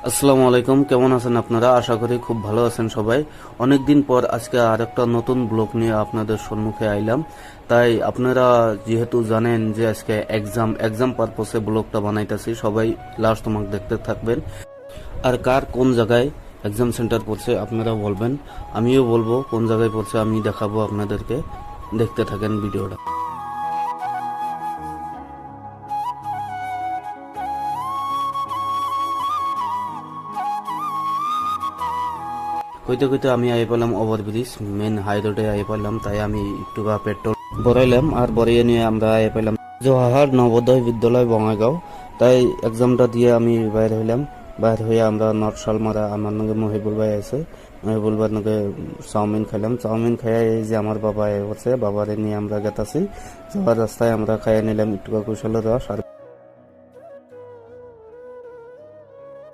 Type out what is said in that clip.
আসসালামু আলাইকুম, কেমন আছেন আপনারা? আশা করি খুব ভালো আছেন সবাই। অনেকদিন পর আজকে আরেকটা নতুন ব্লগ নিয়ে আপনাদের সম্মুখে আইলাম। তাই আপনারা যেহেতু জানেন যে আজকে এক্সাম পারপসে ব্লগটা বানাইতেছি, সবাই লাস্ট তোমাকে দেখতে থাকবেন। আর কার কোন জায়গায় এক্সাম সেন্টার পড়ছে আপনারা বলবেন, আমিও বলবো কোন জায়গায় পড়ছে, আমি দেখাবো আপনাদেরকে। দেখতে থাকেন ভিডিওটা। কইতে কইতে আমি আই পেলাম ওভারব্রিজ, মেন হাই রোডে আই পেলাম। তাই আমি একটু পেট্রোল ভরাইলাম, আর ভরিয়ে নিয়ে আমরা আই পেলাম জওয়াহর নবোদয় বিদ্যালয় বঙ্গাইগাঁও। তাই এক্সামটা দিয়ে আমি বাইর হইলাম। বাইর হয়ে আমরা নর্থ শালমারা, আমার নাকি মহিবুল ভাই আছে, মহিবুল ভাই নাকি চাউমিন খাইলাম। চাউমিন খাইয়া এই যে আমার বাবা হচ্ছে, বাবারে নিয়ে আমরা গেতাছি। যাওয়ার রাস্তায় আমরা খাইয়ে নিলাম একটু কুশলের রস আর